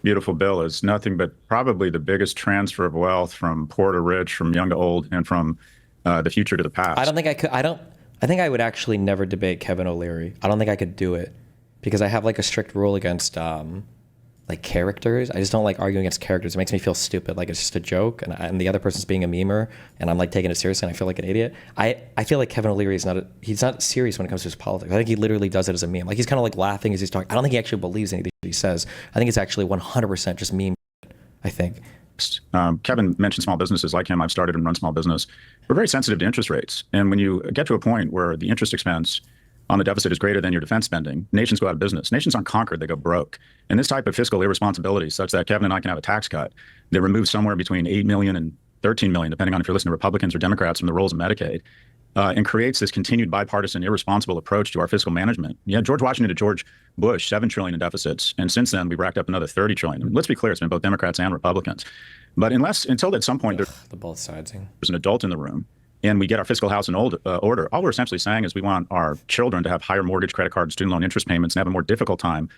beautiful bill is nothing but probably the biggest transfer of wealth from poor to rich, from young to old, and from the future to the past. I don't think I could. I think I would actually never debate Kevin O'Leary. I don't think I could do it because I have like a strict rule against like characters. I just don't like arguing against characters. It makes me feel stupid, like it's just a joke, and the other person's being a memer, and I'm like taking it seriously, and I feel like an idiot. I feel like Kevin O'Leary is he's not serious when it comes to his politics. I think he literally does it as a meme. Like he's kind of like laughing as he's talking. I don't think he actually believes anything he says. I think it's actually 100% just meme. I think. Kevin mentioned small businesses. Like him, I've started and run small business. We're very sensitive to interest rates, and when you get to a point where the interest expense on the deficit is greater than your defense spending, nations go out of business. Nations aren't conquered, they go broke. And this type of fiscal irresponsibility, such that Kevin and I can have a tax cut that removes somewhere between 8 million and 13 million, depending on if you're listening to Republicans or Democrats, from the rolls of Medicaid, and creates this continued bipartisan, irresponsible approach to our fiscal management. Yeah, George Washington to George Bush, 7 trillion in deficits. And since then, we've racked up another 30 trillion. And let's be clear, it's been both Democrats and Republicans. But until at some point there's both sides. There's an adult in the room, and we get our fiscal house in order, all we're essentially saying is we want our children to have higher mortgage, credit card, student loan interest payments and have a more difficult time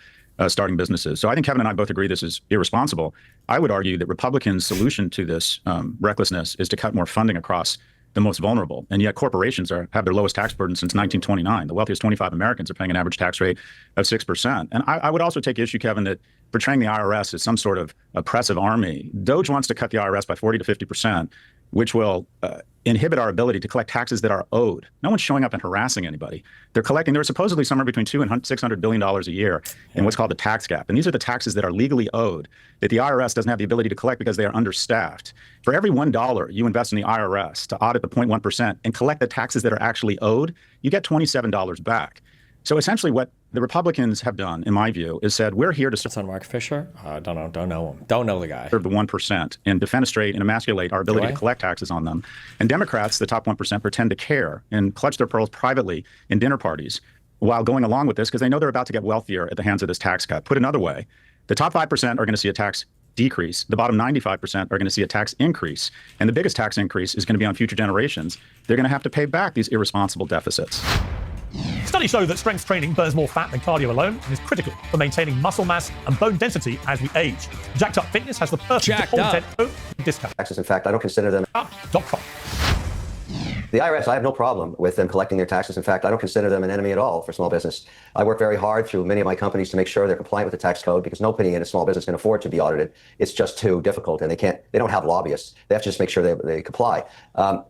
starting businesses. So I think Kevin and I both agree this is irresponsible. I would argue that Republicans' solution to this recklessness is to cut more funding across the most vulnerable. And yet corporations have their lowest tax burden since 1929. The wealthiest 25 Americans are paying an average tax rate of 6%. And I would also take issue, Kevin, that portraying the IRS as some sort of oppressive army. DOJ wants to cut the IRS by 40 to 50%, which will inhibit our ability to collect taxes that are owed. No one's showing up and harassing anybody. They're supposedly somewhere between $200 and $600 billion a year in what's called the tax gap. And these are the taxes that are legally owed that the IRS doesn't have the ability to collect because they are understaffed. For every $1 you invest in the IRS to audit the 0.1% and collect the taxes that are actually owed, you get $27 back. So essentially what the Republicans have done, in my view, is said, we're here to serve. What's on Mark Fisher? Don't know him. Don't know the guy. Serve the 1% and defenestrate and emasculate our ability to collect taxes on them. And Democrats, the top 1%, pretend to care and clutch their pearls privately in dinner parties while going along with this because they know they're about to get wealthier at the hands of this tax cut. Put another way, the top 5% are going to see a tax decrease. The bottom 95% are going to see a tax increase. And the biggest tax increase is going to be on future generations. They're going to have to pay back these irresponsible deficits. Studies show that strength training burns more fat than cardio alone and is critical for maintaining muscle mass and bone density as we age. Jacked Up Fitness has the perfect discount. In fact, I don't consider them. Up.com. The IRS, I have no problem with them collecting their taxes. In fact, I don't consider them an enemy at all for small business. I work very hard through many of my companies to make sure they're compliant with the tax code because nobody in a small business can afford to be audited. It's just too difficult, and they don't have lobbyists. They have to just make sure they comply.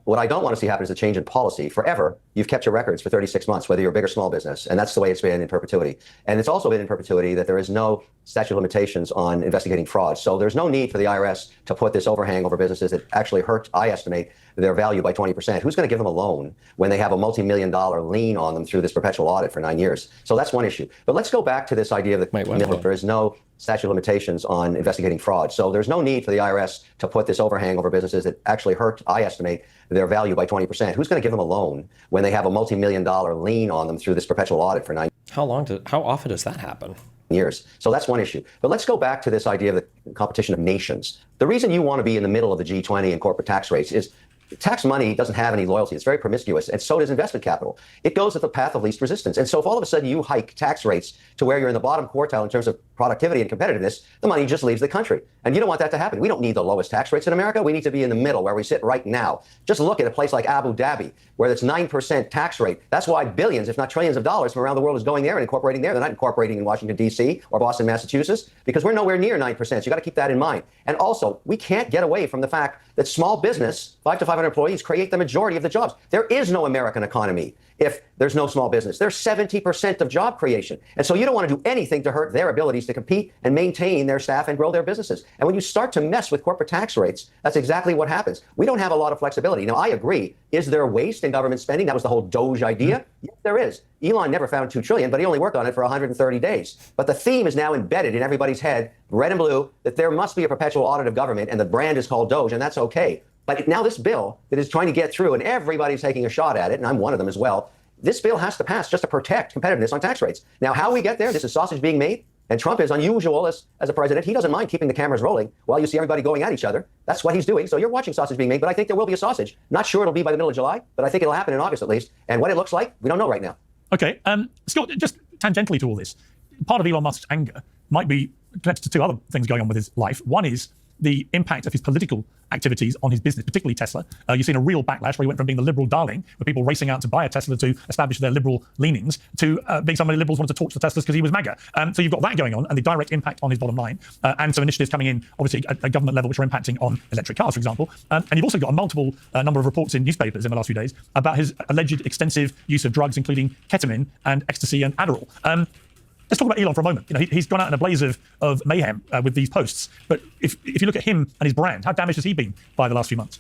What I don't want to see happen is a change in policy. Forever, you've kept your records for 36 months, whether you're a big or small business, and that's the way it's been in perpetuity. And it's also been in perpetuity that there is no statute of limitations on investigating fraud. So there's no need for the IRS to put this overhang over businesses that actually hurt, I estimate, their value by 20%. Who's going to give them a loan when they have a multi-million-dollar lien on them through this perpetual audit for 9 years? So that's one issue. But let's go back to this idea of there is no statute of limitations on investigating fraud. So there's no need for the IRS to put this overhang over businesses that actually hurt, I estimate, their value by 20%. Who's going to give them a loan when they have a multi-million-dollar lien on them through this perpetual audit for 9 years? How often does that happen? Years. So that's one issue. But let's go back to this idea of the competition of nations. The reason you want to be in the middle of the G20 and corporate tax rates is tax money doesn't have any loyalty. It's very promiscuous, and so does investment capital. It goes at the path of least resistance. And so if all of a sudden you hike tax rates to where you're in the bottom quartile in terms of productivity and competitiveness, the money just leaves the country. And you don't want that to happen. We don't need the lowest tax rates in America. We need to be in the middle where we sit right now. Just look at a place like Abu Dhabi, where it's 9% tax rate. That's why billions, if not trillions of dollars from around the world is going there and incorporating there. They're not incorporating in Washington, D.C. or Boston, Massachusetts, because we're nowhere near 9%. So you got to keep that in mind. And also, we can't get away from the fact that small business, 5 to 500 employees, create the majority of the jobs. There is no American economy if there's no small business. There's 70% of job creation. And so you don't want to do anything to hurt their abilities to compete and maintain their staff and grow their businesses. And when you start to mess with corporate tax rates, that's exactly what happens. We don't have a lot of flexibility. Now, I agree. Is there waste in government spending? That was the whole Doge idea. Yes, there is. Elon never found $2 trillion, but he only worked on it for 130 days. But the theme is now embedded in everybody's head, red and blue, that there must be a perpetual audit of government, and the brand is called Doge, and that's okay. But now this bill that is trying to get through, and everybody's taking a shot at it, and I'm one of them as well, this bill has to pass just to protect competitiveness on tax rates. Now, how we get there, this is sausage being made, and Trump is unusual as a president. He doesn't mind keeping the cameras rolling while you see everybody going at each other. That's what he's doing. So you're watching sausage being made, but I think there will be a sausage. Not sure it'll be by the middle of July, but I think it'll happen in August at least. And what it looks like, we don't know right now. Okay, Scott, just tangentially to all this, part of Elon Musk's anger might be connected to two other things going on with his life. One is the impact of his political activities on his business, particularly Tesla. You've seen a real backlash where he went from being the liberal darling, with people racing out to buy a Tesla to establish their liberal leanings, to being somebody liberals wanted to torch the Teslas because he was MAGA. So you've got that going on, and the direct impact on his bottom line, and some initiatives coming in, obviously, at government level, which are impacting on electric cars, for example. And you've also got a multiple number of reports in newspapers in the last few days about his alleged extensive use of drugs, including ketamine and ecstasy and Adderall. Let's talk about Elon for a moment. You know, he's gone out in a blaze of mayhem with these posts. But if you look at him and his brand, how damaged has he been by the last few months?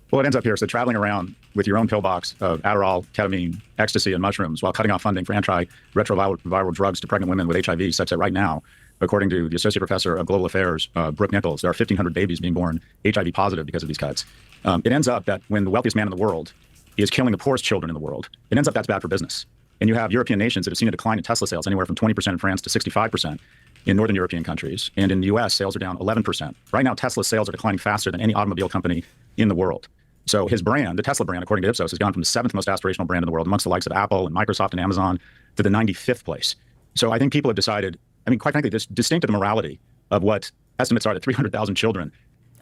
Well, it ends up here. So traveling around with your own pillbox of Adderall, ketamine, ecstasy, and mushrooms while cutting off funding for antiretroviral drugs to pregnant women with HIV, such that right now, according to the Associate Professor of Global Affairs, Brooke Nichols, there are 1,500 babies being born HIV positive because of these cuts. It ends up that when the wealthiest man in the world is killing the poorest children in the world, it ends up that's bad for business. And you have European nations that have seen a decline in Tesla sales anywhere from 20% in France to 65% in Northern European countries. And in the US, sales are down 11%. Right now, Tesla sales are declining faster than any automobile company in the world. So his brand, the Tesla brand, according to Ipsos, has gone from the 7th most aspirational brand in the world amongst the likes of Apple and Microsoft and Amazon to the 95th place. So I think people have decided, I mean, quite frankly, this distinct to the morality of what estimates are that 300,000 children.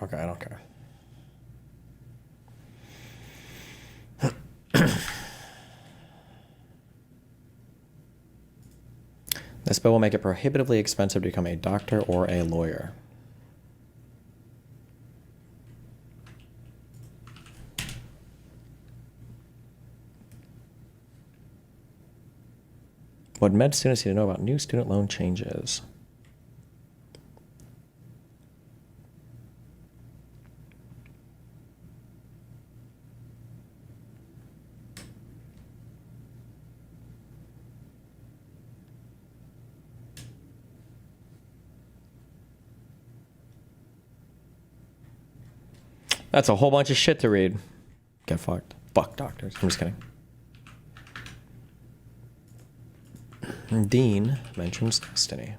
Okay, I don't care. This bill will make it prohibitively expensive to become a doctor or a lawyer. What med students need to know about new student loan changes. That's a whole bunch of shit to read. Get fucked. Fuck doctors. I'm just kidding. Dean mentions destiny.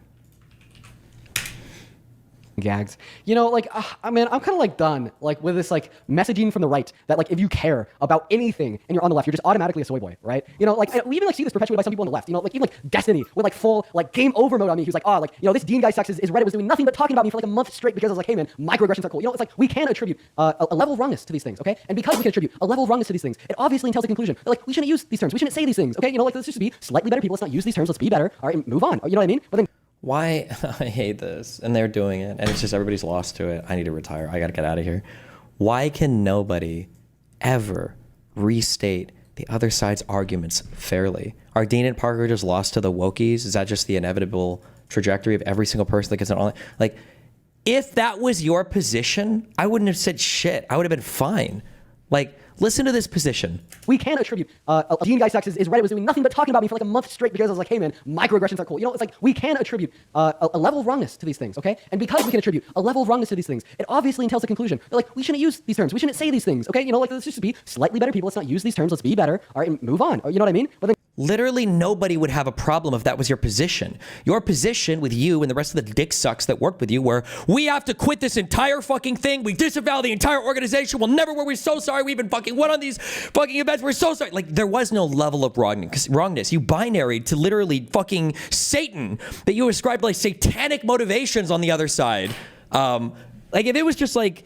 Gags. You know, like, I mean, I'm kind of like done, like, with this, like, messaging from the right that, like, if you care about anything and you're on the left, you're just automatically a soy boy, right? You know, like, we even, like, see this perpetuated by some people on the left, you know, like, even, like, Destiny with, like, full, like, game over mode on me. He was like, oh, like, you know, this Dean guy sucks. His Reddit was doing nothing but talking about me for, like, a month straight because I was like, hey, man, microaggressions are cool. You know, it's like, we can attribute a level of wrongness to these things, okay? And because we can attribute a level of wrongness to these things, it obviously entails a conclusion. Like, we shouldn't use these terms. We shouldn't say these things, okay? You know, like, let's just be slightly better people. Let's not use these terms. Let's be better. All right, move on. You know what I mean? But then Why? I hate this. And they're doing it. And it's just everybody's lost to it. I need to retire. I got to get out of here. Why can nobody ever restate the other side's arguments fairly? Are Dean and Parker just lost to the wokies? Is that just the inevitable trajectory of every single person that gets an online? Like, if that was your position, I wouldn't have said shit. I would have been fine. Like, listen to this position. we can attribute a Dean guy sucks. His Reddit was doing nothing but talking about me for like a month straight because I was like, hey man, microaggressions are cool. You know, it's like we can attribute a level of wrongness to these things, okay? And because we can attribute a level of wrongness to these things, it obviously entails a conclusion. They're like, we shouldn't use these terms. We shouldn't say these things, okay? You know, like let's just be slightly better people. Let's not use these terms. Let's be better. All right, move on. You know what I mean? But then literally nobody would have a problem if that was your position. Your position with you and the rest of the dick sucks that worked with you were, we have to quit this entire fucking thing. We disavow the entire organization. We'll never work. We're so sorry. We even fucking went on these fucking events. We're so sorry. Like, there was no level of wrongness. You binaried to literally fucking Satan, that you ascribed like satanic motivations on the other side. Like, if it was just like,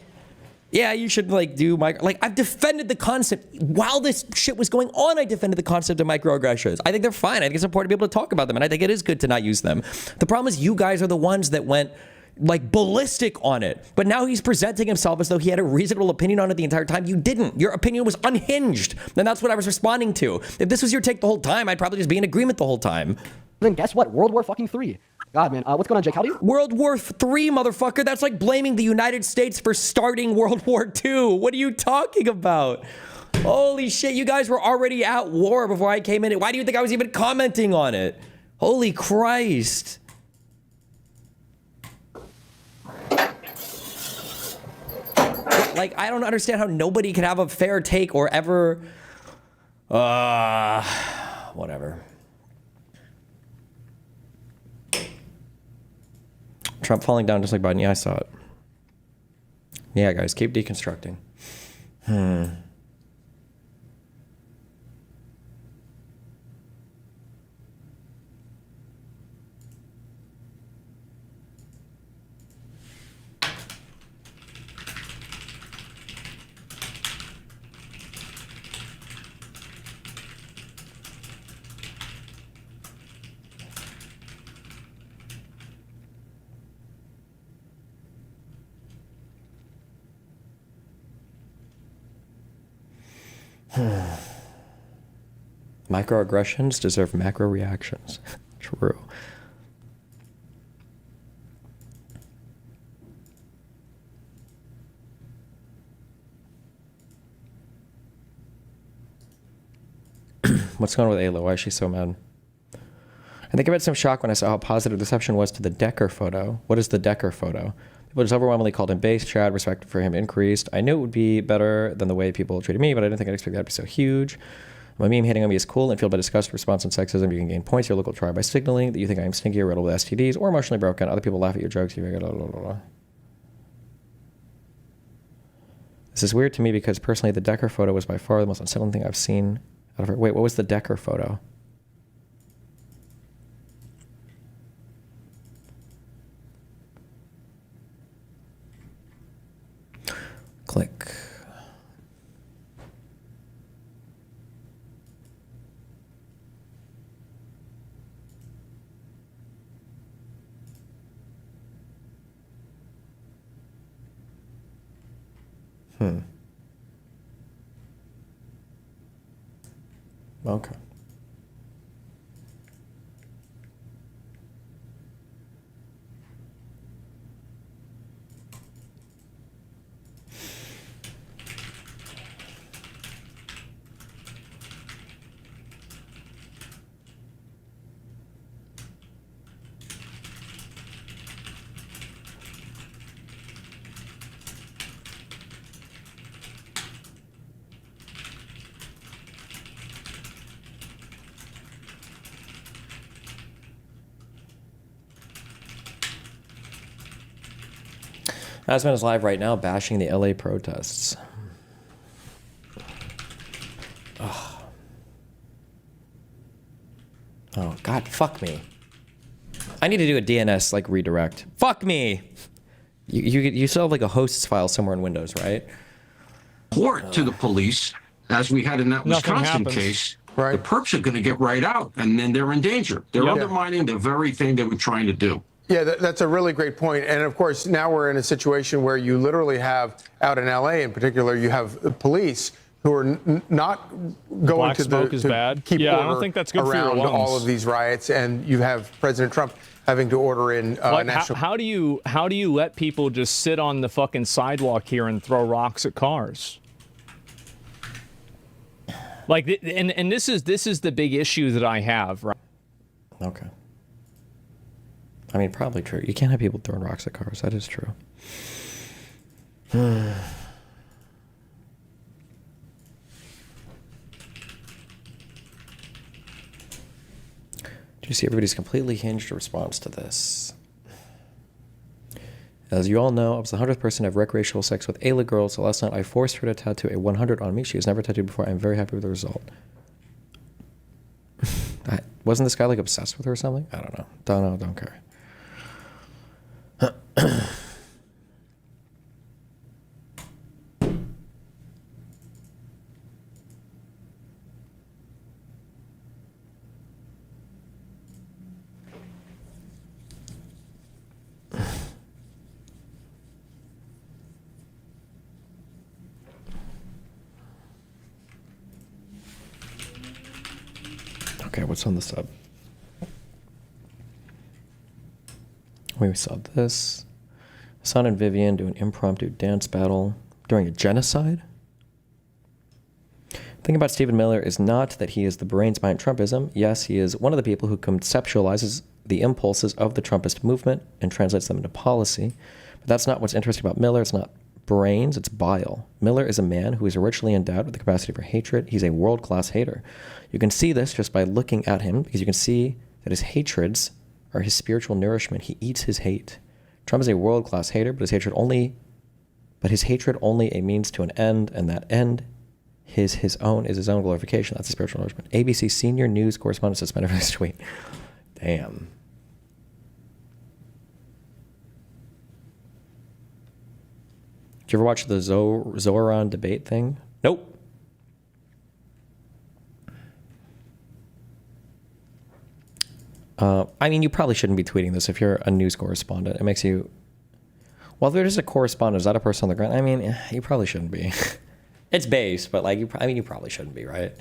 yeah, you should like do like I've defended the concept while this shit was going on. I defended the concept of microaggressions. I think they're fine. I think it's important to be able to talk about them, and I think it is good to not use them. The problem is you guys are the ones that went like ballistic on it. But now he's presenting himself as though he had a reasonable opinion on it the entire time. You didn't. Your opinion was unhinged, and that's what I was responding to. If this was your take the whole time, I'd probably just be in agreement the whole time. then guess what? World War fucking III. God, man. What's going on, Jake? How do you? World War III, motherfucker. That's like blaming the United States for starting World War II. What are you talking about? Holy shit, you guys were already at war before I came in. Why do you think I was even commenting on it? Holy Christ. Like, I don't understand how nobody can have a fair take or ever... whatever. Trump falling down just like Biden. Yeah, I saw it. Yeah, guys, keep deconstructing. Microaggressions deserve macro reactions. True. What's going on with Ayla? Why is she so mad? I think I had some shock when I saw how positive the reception was to the Decker photo. What is the Decker photo? People just overwhelmingly called him base. Chad, respect for him increased. I knew it would be better than the way people treated me, but I didn't think I'd expect that to be so huge. My meme hating on me is cool and fueled by disgust, response, and sexism. You can gain points to your local tribe by signaling that you think I am stinky or riddled with STDs or emotionally broken. Other people laugh at your jokes. This is weird to me because personally the Decker photo was by far the most unsettling thing I've seen out of her. Wait, what was the Decker photo? Click. Okay. Asman is live right now bashing the LA protests. Ugh. Oh, God, fuck me. I need to do a DNS like redirect. Fuck me! You still have like a hosts file somewhere in Windows, right? Report to the police, as we had in that Wisconsin happens. case. Right. The perps are going to get right out, and then they're in danger. They're undermining the very thing they were trying to do. Yeah, that's a really great point. And of course, now we're in a situation where you literally have, out in LA in particular, you have police who are not going Black to smoke is bad. keep Yeah, I order don't think that's good for your around lungs. all of these riots. And you have President Trump having to order in Like, national. how do you let people just sit on the fucking sidewalk here and throw rocks at cars? Like, and this is the big issue that I have, right? Okay. I mean, probably true. You can't have people throwing rocks at cars. That is true. Do you see everybody's completely hinged response to this? As you all know, I was the 100th person to have recreational sex with Ayla girl, so last night I forced her to tattoo a 100 on me. She has never tattooed before. I'm very happy with the result. Wasn't this guy like obsessed with her or something? I don't know. Don't care. Okay, what's on the sub? We saw this. Hassan and Vivian do an impromptu dance battle during a genocide. The thing about Stephen Miller is not that he is the brains behind Trumpism. Yes, he is one of the people who conceptualizes the impulses of the Trumpist movement and translates them into policy. But that's not what's interesting about Miller. It's not brains, it's bile. Miller is a man who is richly endowed with the capacity for hatred. He's a world-class hater. You can see this just by looking at him, because you can see that his hatreds are his spiritual nourishment. He eats his hate. Trump is a world-class hater, but his hatred only a means to an end, and that end is his own glorification. That's a spiritual nourishment. ABC senior news correspondent suspended for this tweet. Damn. Did you ever watch the Zoran debate thing? Nope. I mean, you probably shouldn't be tweeting this if you're a news correspondent. It makes you... Well, if there's a correspondent, is that a person on the ground? I mean, you probably shouldn't be. It's base, but like, I mean, you probably shouldn't be, right?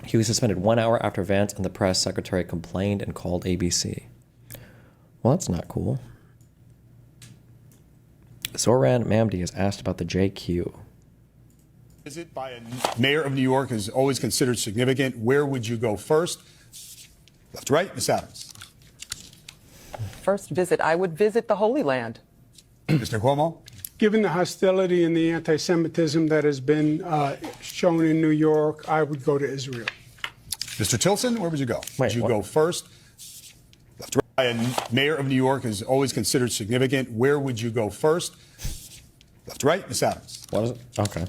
He was suspended 1 hour after Vance and the press secretary complained and called ABC. Well, that's not cool. Zoran Mamdi is asked about the JQ. Visit by a mayor of New York is always considered significant. Where would you go first? Left to right, Ms. Adams. First visit, I would visit the Holy Land. Mr. Cuomo. Given the hostility and the anti-Semitism that has been shown in New York, I would go to Israel. Mr. Tilson, where would you go? Wait, would you what? go first? Left to right. A mayor of New York is always considered significant. Where would you go first? Left to right, Ms. Adams. What is it? Okay.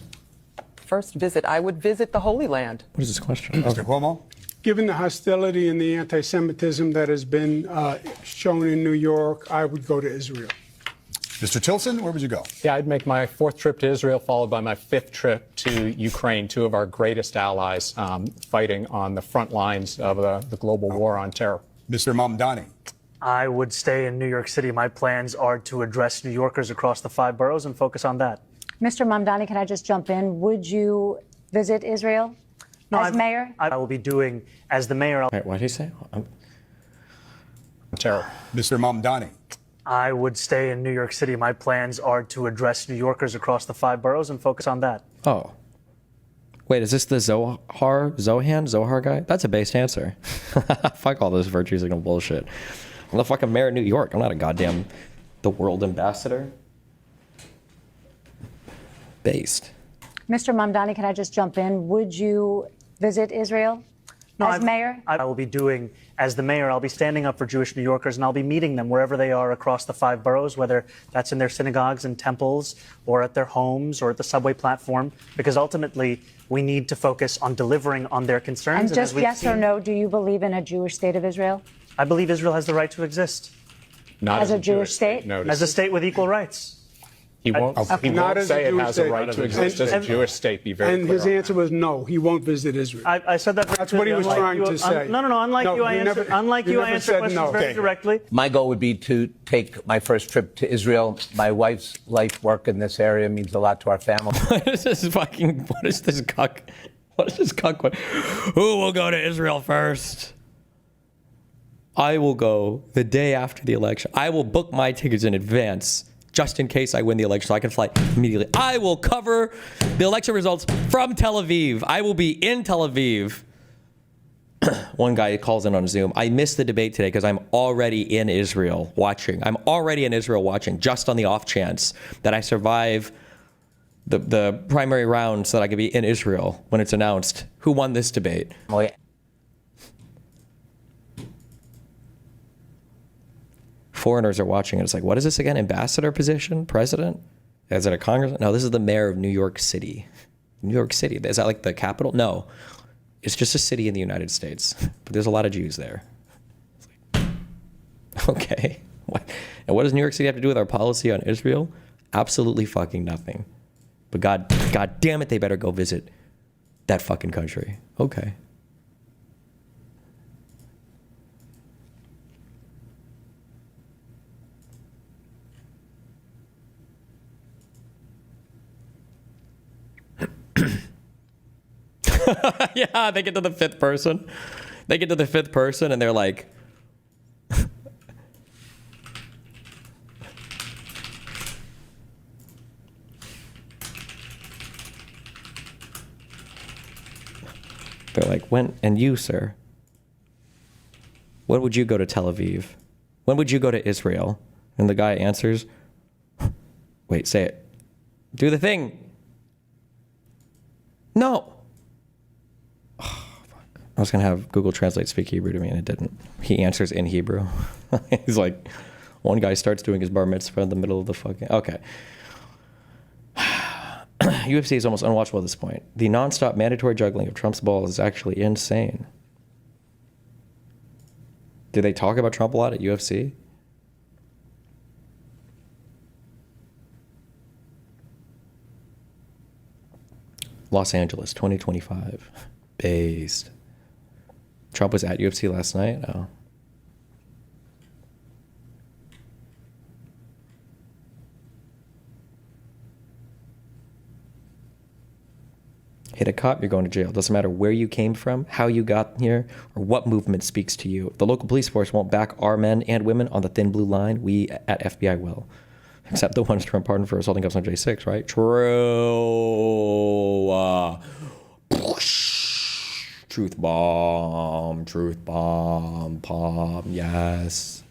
First visit, I would visit the Holy Land. What is this question? Mr. Cuomo. Given the hostility and the anti-Semitism that has been shown in New York, I would go to Israel. Mr. Tilson, where would you go? Yeah, I'd make my 4th trip to Israel, followed by my 5th trip to Ukraine, 2 of our greatest allies fighting on the front lines of the global war on terror. Mr. Mamdani. I would stay in New York City. My plans are to address New Yorkers across the 5 boroughs and focus on that. Mr. Mamdani, can I just jump in? Would you visit Israel as mayor? I will be doing, as the mayor, Wait, what did he say? Terror. Mr. Mamdani. I would stay in New York City. My plans are to address New Yorkers across the 5 boroughs and focus on that. Oh. Wait, is this the Zohar guy? That's a based answer. Fuck all this virtue signal bullshit. I'm the fucking mayor of New York. I'm not a goddamn the world ambassador. Based. Mr. Mamdani, can I just jump in? Would you visit Israel as mayor? I will be doing, as the mayor, I'll be standing up for Jewish New Yorkers, and I'll be meeting them wherever they are across the 5 boroughs, whether that's in their synagogues and temples or at their homes or at the subway platform, because ultimately we need to focus on delivering on their concerns. And just yes or no, do you believe in a Jewish state of Israel? I believe Israel has the right to exist. Not as a Jewish state? No, as a state with equal rights. He won't say it has a right to exist as a Jewish state. Be very And clear. his answer was no, he won't visit Israel. I said that. That's what he was trying to say. No. Unlike you, I answer questions very directly. My goal would be to take my first trip to Israel. My wife's life work in this area means a lot to our family. What is this fucking? What is this cuck? What is this cuck? Who will go to Israel first? I will go the day after the election. I will book my tickets in advance, just in case I win the election, so I can fly immediately. I will cover the election results from Tel Aviv. I will be in Tel Aviv. One guy calls in on Zoom. I missed the debate today because I'm already in Israel watching. Just on the off chance that I survive the primary round so that I could be in Israel when it's announced who won this debate. Foreigners are watching it. It's like, what is this again? Ambassador position? President? Is it a congressman? No, this is the mayor of New York City. New York City. Is that like the capital? No. It's just a city in the United States. But there's a lot of Jews there. It's like, okay. And what does New York City have to do with our policy on Israel? Absolutely fucking nothing. But God damn it, they better go visit that fucking country. Okay. Yeah, they get to the fifth person. And they're like, when, and you, sir, when would you go to Tel Aviv? When would you go to Israel? And the guy answers, wait, say it. Do the thing. No. Oh, fuck. I was going to have Google Translate speak Hebrew to me, and it didn't. He answers in Hebrew. He's like, one guy starts doing his bar mitzvah in the middle of the fucking... Okay. UFC is almost unwatchable at this point. The nonstop mandatory juggling of Trump's balls is actually insane. Do they talk about Trump a lot at UFC? Los Angeles, 2025. Based. Trump was at UFC last night? Oh. Hit a cop, you're going to jail. Doesn't matter where you came from, how you got here, or what movement speaks to you. If the local police force won't back our men and women on the thin blue line, we at FBI will. Except the ones Trump pardoned for assaulting us on J6, right? True. Truth bomb, yes.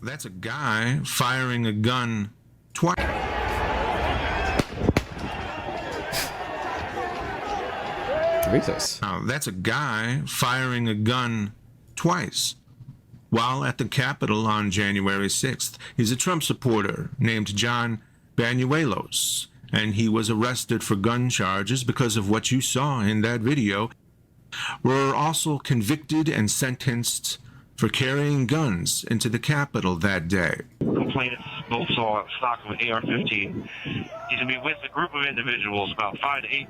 That's a guy firing a gun twice. Jesus. Now, that's a guy firing a gun twice while at the Capitol on January 6th. He's a Trump supporter named John Banuelos, and he was arrested for gun charges because of what you saw in that video. Were also convicted and sentenced for carrying guns into the Capitol that day. Complainants both saw stock of an AR-15. He's to be with a group of individuals, about five to eight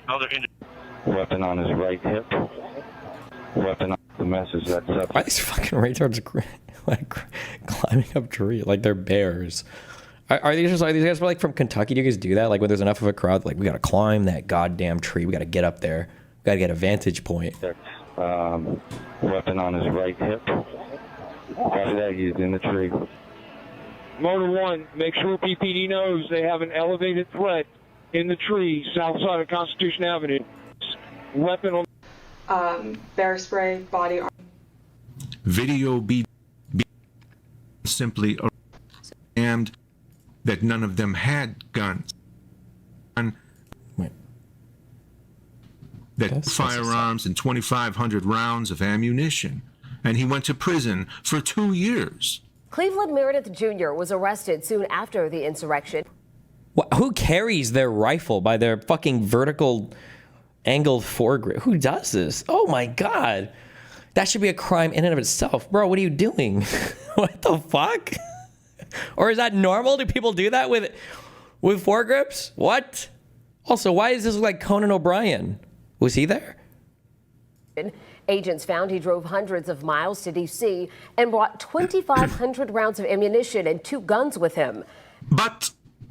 other individuals. Weapon on his right hip. Weapon on the message that's up. Why are these fucking retards like climbing up trees like they're bears? Are these guys like from Kentucky? Do you guys do that? Like when there's enough of a crowd, like we gotta climb that goddamn tree. We gotta get up there. We gotta get a vantage point. Weapon on his right hip. After that, he's in the tree. Motor 1, make sure PPD knows they have an elevated threat in the tree south side of Constitution Avenue. Weapon on... bear spray, body armor. Video be simply and that none of them had guns. That firearms and 2,500 rounds of ammunition. And he went to prison for 2 years. Cleveland Meredith Jr. was arrested soon after the insurrection. Who carries their rifle by their fucking vertical angled foregrip? Who does this? Oh my God. That should be a crime in and of itself. Bro, what are you doing? What the fuck? Or is that normal? Do people do that with foregrips? What? Also, why does this look like Conan O'Brien? Was he there? Agents found he drove hundreds of miles to D.C. and brought 2,500 rounds of ammunition and 2 guns with him. But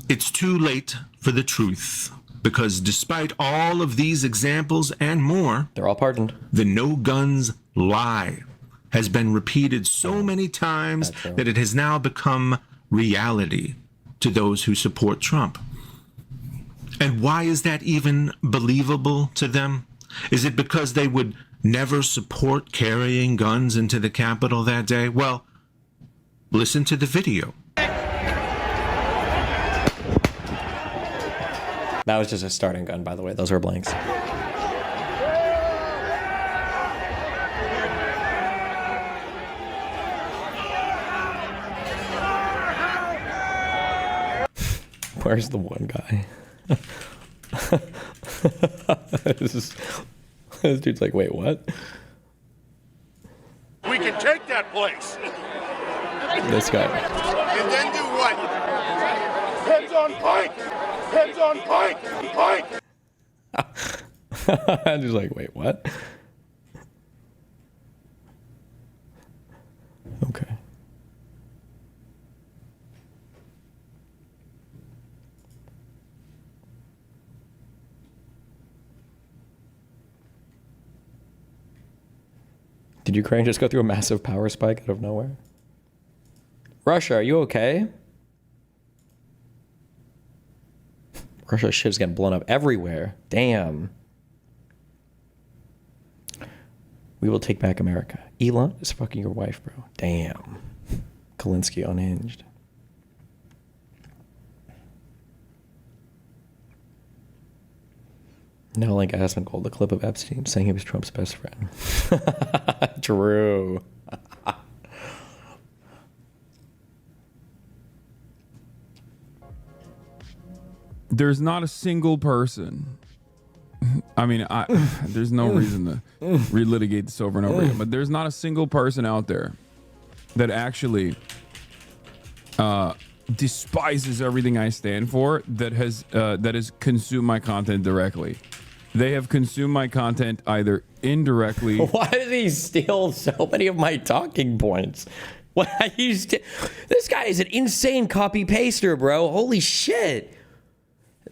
it's too late for the truth, because despite all of these examples and more, they're all pardoned. The no guns lie has been repeated so many times that it has now become reality to those who support Trump. And why is that even believable to them? Is it because they would never support carrying guns into the Capitol that day? Well, listen to the video. That was just a starting gun, by the way. Those were blanks. Where's the one guy? This dude's like, wait, what? We can take that place. This guy. And then do what? Heads on pike! Heads on pike! Pike! I'm just like, wait, what? Okay. Did Ukraine just go through a massive power spike out of nowhere? Russia, are you okay? Russia's shit is getting blown up everywhere. Damn. We will take back America. Elon is fucking your wife, bro. Damn. Kalinsky unhinged. No, like Asmongold, the clip of Epstein saying he was Trump's best friend. True. There's not a single person. I mean, there's no reason to relitigate this over and over again, but there's not a single person out there that actually despises everything I stand for that has consumed my content directly. They have consumed my content either indirectly. Why did he steal so many of my talking points? Why this guy is an insane copy paster, bro. Holy shit.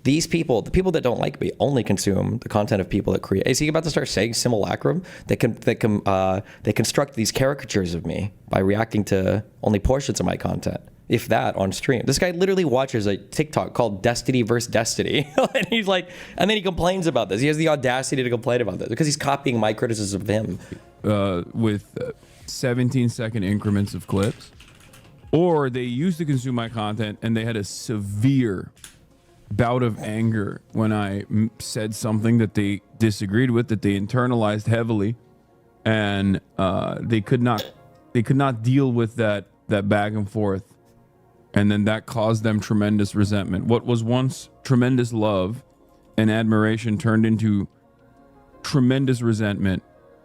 These people, the people that don't like me, only consume the content of people that create. Is he about to start saying simulacrum? They construct these caricatures of me by reacting to only portions of my content, if that, on stream. This guy literally watches a TikTok called Destiny versus Destiny, and he's like, and then he complains about this. He has the audacity to complain about this because he's copying my criticism of him. With 17-second increments of clips, or they used to consume my content and they had a severe bout of anger when I said something that they disagreed with, that they internalized heavily, and they could not deal with that back and forth, and then that caused them tremendous resentment. What was once tremendous love and admiration turned into tremendous resentment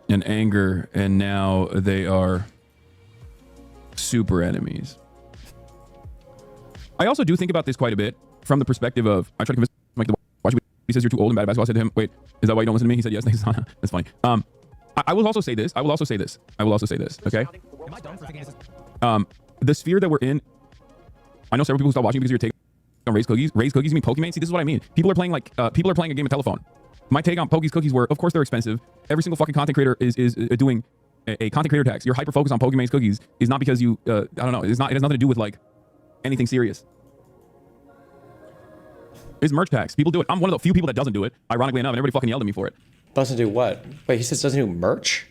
and anger, and now they are super enemies. I also do think about this quite a bit from the perspective of, I try to convince Mike to watch it. He says you're too old and bad at basketball. I said to him, wait, is that why you don't listen to me? He said, yes, thanks. That's funny. I will also say this. Okay. The sphere that we're in, I know several people who stop watching because you're taking on Ray's Cookies. Ray's Cookies, you mean Pokemon? See, this is what I mean. People are playing a game of telephone. My take on Poke's cookies were, of course, they're expensive. Every single fucking content creator is doing a content creator tax. Your hyper focus on Pokemon's cookies is not because you, I don't know, it has nothing to do with like anything serious. It's merch tax. People do it. I'm one of the few people that doesn't do it, ironically enough, and everybody fucking yelled at me for it. Doesn't do what? Wait, he says doesn't do merch?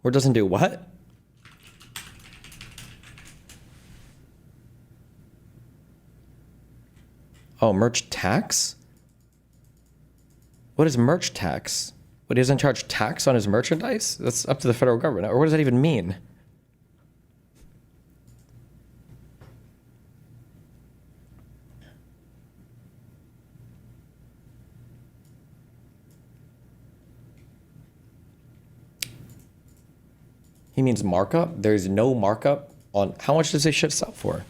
Or doesn't do what? Oh, merch tax? What is merch tax? What, he doesn't charge tax on his merchandise? That's up to the federal government. Or what does that even mean? He means markup? There's no markup on... How much does this shit sell for?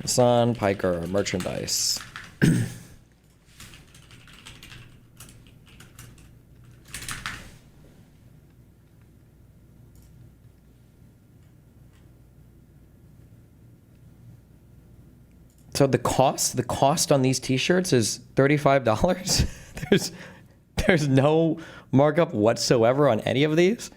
Sun, Piker, merchandise. So the cost on these t-shirts is $35? There's no markup whatsoever on any of these?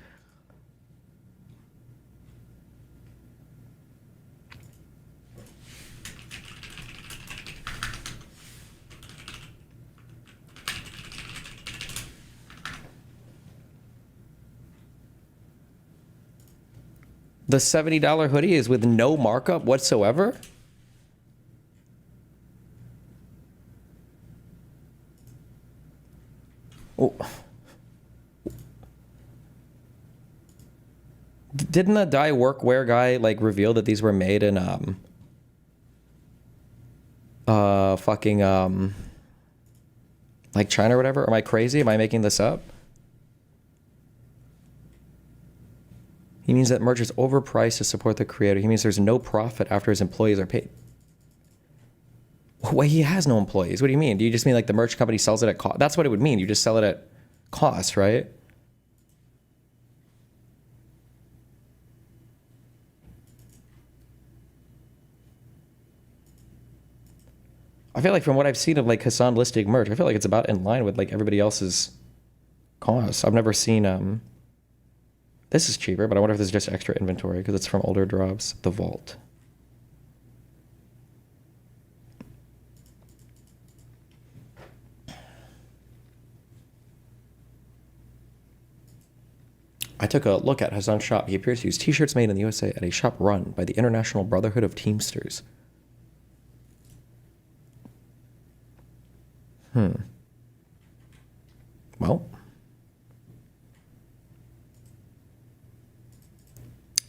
The $70 hoodie is with no markup whatsoever? Oh. Didn't the dye workwear guy like reveal that these were made in like China or whatever? Am I crazy? Am I making this up? He means that merch is overpriced to support the creator. He means there's no profit after his employees are paid. Well, he has no employees. What do you mean? Do you just mean like the merch company sells it at cost? That's what it would mean. You just sell it at cost, right? I feel like from what I've seen of like Hassan listing merch, I feel like it's about in line with like everybody else's costs. I've never seen this is cheaper, but I wonder if this is just extra inventory because it's from older drops. The Vault. I took a look at Hassan's shop. He appears to use t-shirts made in the USA at a shop run by the International Brotherhood of Teamsters. Well,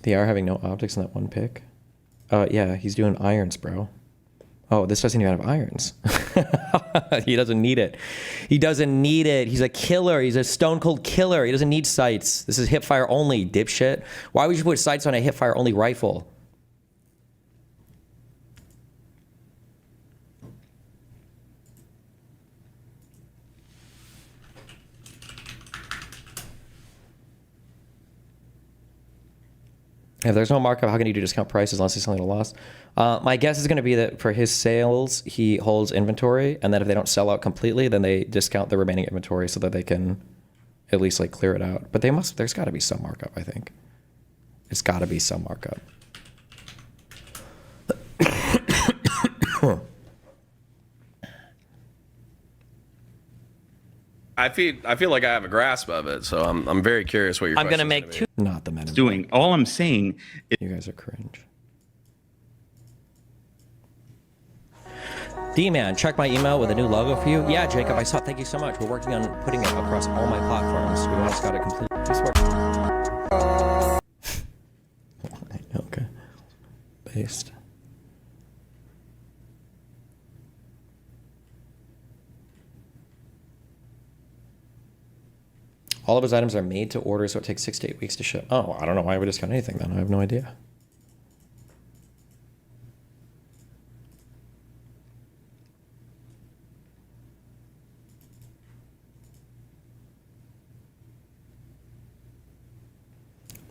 they are having no optics in that one pic. Yeah, he's doing irons, bro. Oh, this doesn't even have irons. He doesn't need it. He doesn't need it. He's a killer. He's a stone cold killer. He doesn't need sights. This is hip fire only, dipshit. Why would you put sights on a hip fire only rifle? If there's no markup, how can you do discount prices unless he's selling at a loss? My guess is going to be that for his sales, he holds inventory, and that if they don't sell out completely, then they discount the remaining inventory so that they can at least like clear it out. But they must. There's got to be some markup, I think. It's got to be some markup. I feel like I have a grasp of it, so I'm very curious what your. I'm gonna make two. Not the men doing. All I'm saying is you guys are cringe. D-Man, check my email with a new logo for you. Yeah, Jacob, I saw it. Thank you so much. We're working on putting it across all my platforms. We almost got it complete. Just work. Okay. Paste. All of his items are made to order, so it takes 6 to 8 weeks to ship. Oh, I don't know why I would discount anything then. I have no idea.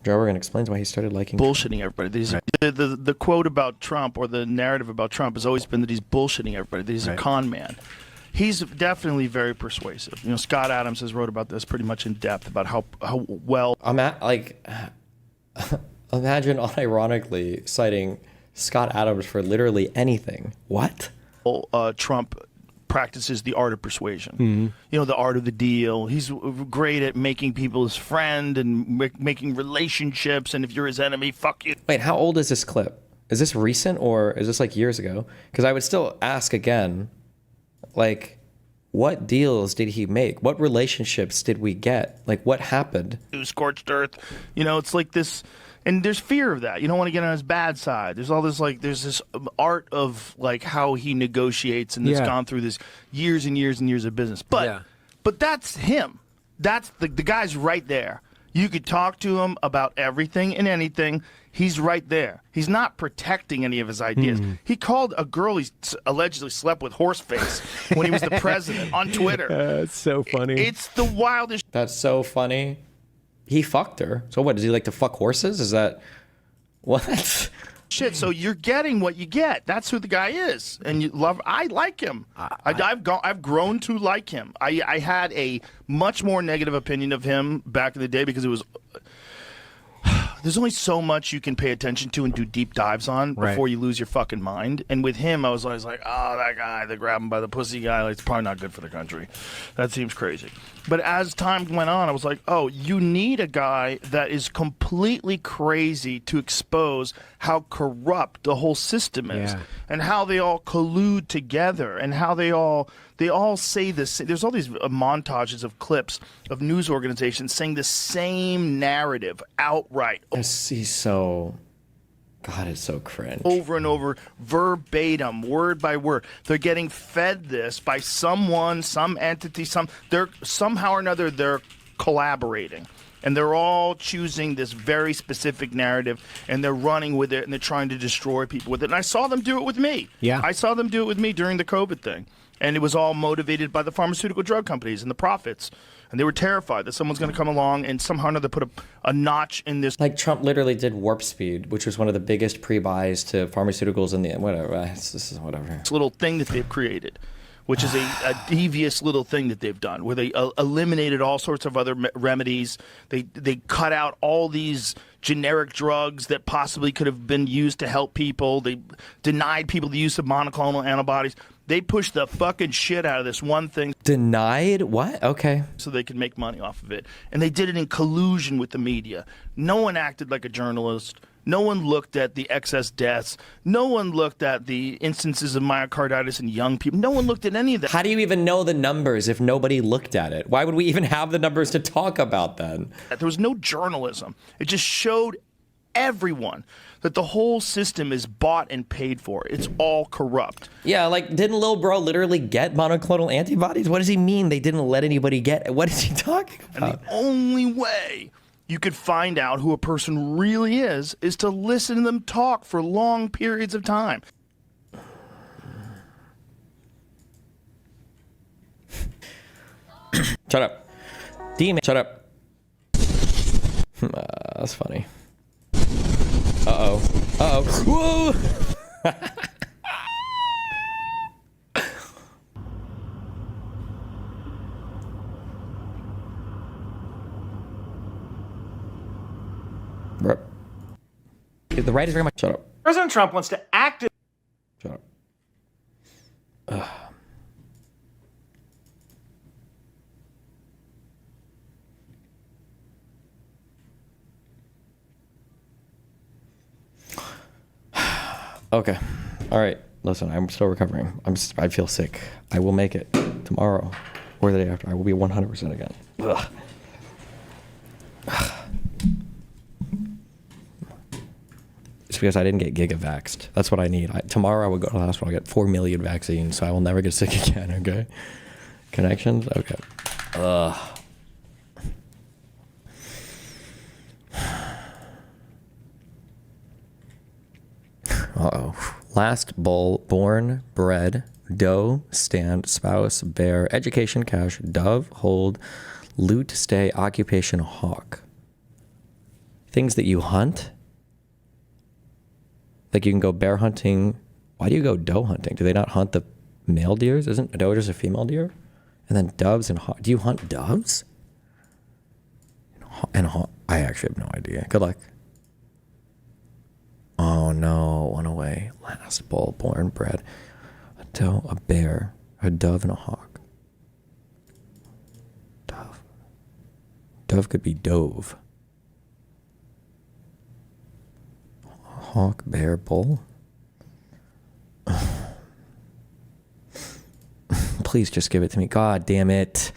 Joe Rogan explains why he started liking bullshitting everybody. The quote about Trump, or the narrative about Trump, has always been that he's bullshitting everybody, that he's a con man. He's definitely very persuasive. You know, Scott Adams has wrote about this pretty much in depth about how well. I'm at like, imagine unironically citing Scott Adams for literally anything. What? Trump practices the art of persuasion. You know, the art of the deal. He's great at making people his friend and making relationships. And if you're his enemy, fuck you. Wait, how old is this clip? Is this recent or is this like years ago? Because I would still ask again, like, what deals did he make? What relationships did we get? Like, what happened? Scorched earth. You know, it's like this. And there's fear of that. You don't want to get on his bad side. There's all this, like, there's this art of, like, how he negotiates, and it's gone through this years and years and years of business. But that's him. That's the guy's right there. You could talk to him about everything and anything. He's right there. He's not protecting any of his ideas. He called a girl he allegedly slept with horseface when he was the president on Twitter. That's so funny. It's the wildest. That's so funny. He fucked her. So what, does he like to fuck horses? Is that what? Shit, so you're getting what you get. That's who the guy is. And you love. I like him. I've grown to like him. I had a much more negative opinion of him back in the day because it was there's only so much you can pay attention to and do deep dives on before you lose your fucking mind. And with him, I was always like, oh, that guy, they grab him by the pussy guy, like, it's probably not good for the country. That seems crazy. But as time went on, I was like, oh, you need a guy that is completely crazy to expose how corrupt the whole system is and how they all collude together and how they all say this. There's all these montages of clips of news organizations saying the same narrative outright. He's so, God, it's so cringe. Over and over, verbatim, word by word. They're getting fed this by someone, some entity, they're somehow or another they're collaborating. And they're all choosing this very specific narrative, and they're running with it, and they're trying to destroy people with it. And I saw them do it with me. Yeah. I saw them do it with me during the COVID thing. And it was all motivated by the pharmaceutical drug companies and the profits. And they were terrified that someone's going to come along and somehow or another put a notch in this. Like Trump literally did Warp Speed, which was one of the biggest pre-buys to pharmaceuticals in the whatever. This is whatever. This little thing that they've created, which is a devious little thing that they've done, where they eliminated all sorts of other remedies. They cut out all these generic drugs that possibly could have been used to help people. They denied people the use of monoclonal antibodies. They pushed the fucking shit out of this one thing. Denied what? Okay. So they could make money off of it. And they did it in collusion with the media. No one acted like a journalist. No one looked at the excess deaths. No one looked at the instances of myocarditis in young people. No one looked at any of that. How do you even know the numbers if nobody looked at it? Why would we even have the numbers to talk about then? There was no journalism. It just showed everyone that the whole system is bought and paid for. It's all corrupt. Yeah, like, didn't Lil Bro literally get monoclonal antibodies? What does he mean they didn't let anybody get? What is he talking about? And the only way you could find out who a person really is to listen to them talk for long periods of time. Shut up. Demon, shut up. That's funny. Uh-oh. Uh-oh. Whoa! Bro. The right is very much... Shut up. President Trump wants to act... Shut up. Ugh. Okay. All right. Listen, I'm still recovering. I feel sick. I will make it tomorrow or the day after. I will be 100% again. Ugh. It's because I didn't get gigavaxxed. That's what I need. Tomorrow I would go to the hospital. I get 4 million vaccines, so I will never get sick again, okay? Connections? Okay. Ugh. Uh-oh. Last born, bred, doe, stand, spouse, bear, education, cash, dove, hold, loot, stay, occupation, hawk. Things that you hunt? Like you can go bear hunting. Why do you go doe hunting? Do they not hunt the male deers? Isn't a doe just a female deer? And then doves and hawk. Do you hunt doves? And hawk? I actually have no idea. Good luck. Oh no, one away. Last bull, born, bred. A doe, a bear, a dove, and a hawk. Dove. Dove could be dove. Hawk, bear, bull. Please just give it to me. God damn it.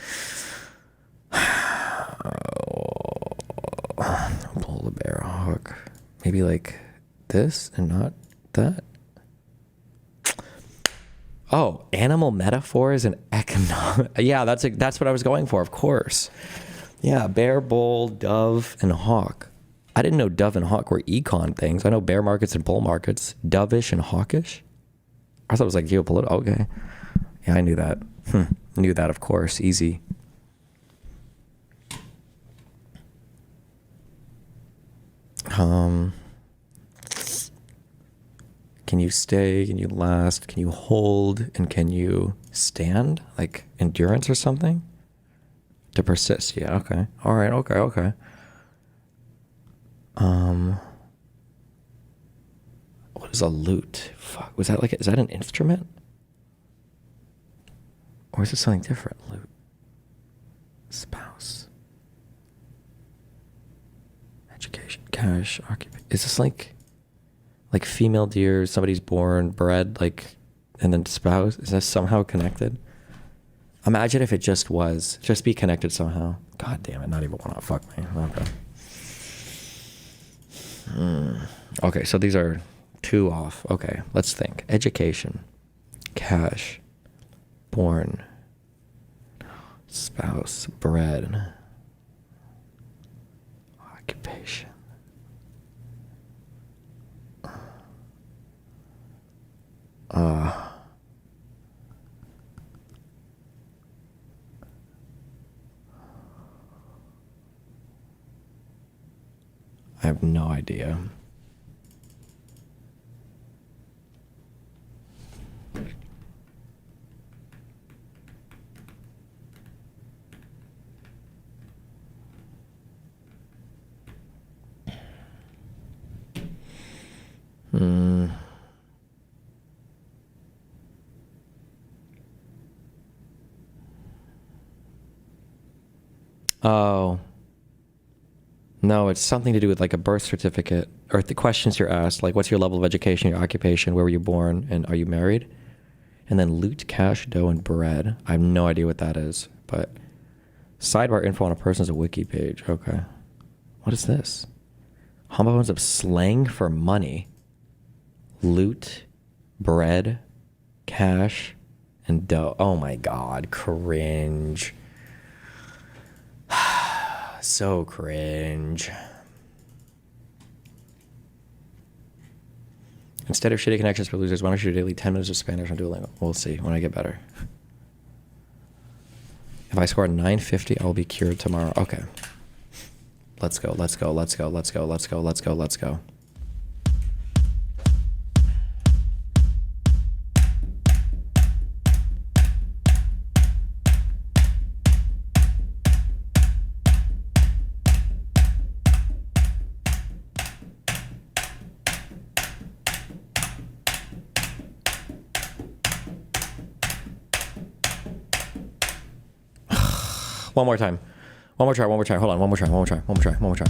Bull, a bear, a hawk. Maybe like this and not that. Oh, animal metaphors and economic. Yeah, that's what I was going for, of course. Yeah, bear, bull, dove, and hawk. I didn't know dove and hawk were econ things. I know bear markets and bull markets. Dovish and hawkish? I thought it was like geopolitical. Okay. Yeah, I knew that. Knew that, of course. Easy. Can you stay? Can you last? Can you hold? And can you stand? Like endurance or something? To persist. Yeah, okay. All right, okay. What is a lute? Fuck, was that like, is that an instrument? Or is it something different? Lute. Spouse. Education. Cash. Occupation. Is this like female deer, somebody's born, bred, like, and then spouse? Is this somehow connected? Imagine if it just was. Just be connected somehow. God damn it, not even wanna fuck me. Okay. Okay, so these are 2 off. Okay, let's think. Education. Cash. Born. Spouse. Bred. Occupation. I have no idea. Oh. No, it's something to do with like a birth certificate or the questions you're asked, like what's your level of education, your occupation, where were you born, and are you married? And then loot, cash, dough, and bread. I have no idea what that is, but sidebar info on a person is a wiki page. Okay. What is this? Homophones of slang for money. Loot, bread, cash, and dough. Oh my God, cringe. So cringe. Instead of shitty connections for losers, why don't you do daily 10 minutes of Spanish on Duolingo? We'll see when I get better. If I score 950, I'll be cured tomorrow. Okay. Let's go, let's go, let's go, let's go, let's go, let's go, let's go. One more time. One more try, one more try. Hold on, one more try, one more try, one more try, one more try.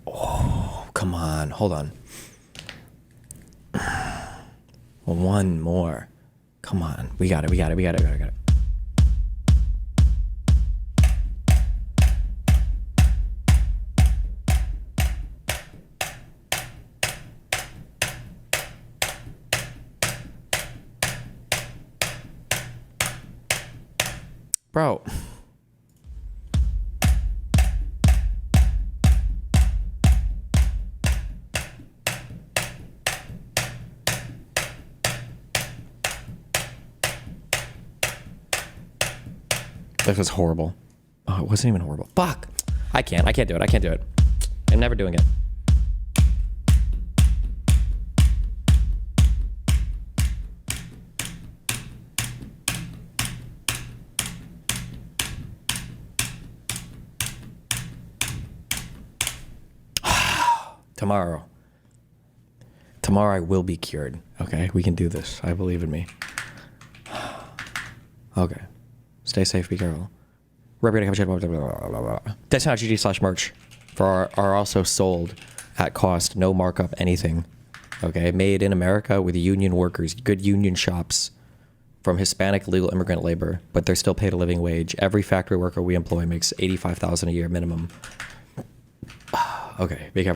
Oh, come on. Hold on. One more. Come on. We got it, we got it, we got it, we got it, we got it. Bro. This was horrible. Oh, it wasn't even horrible. Fuck. I can't do it. I can't do it. I'm never doing it. Tomorrow I will be cured. Okay, we can do this. I believe in me. Okay. Stay safe, be careful. Discourse.gg/merch are also sold at cost, no markup, anything. Okay, made in America with union workers, good union shops from Hispanic legal immigrant labor, but they're still paid a living wage. Every factory worker we employ makes $85,000 a year minimum. Okay, be careful.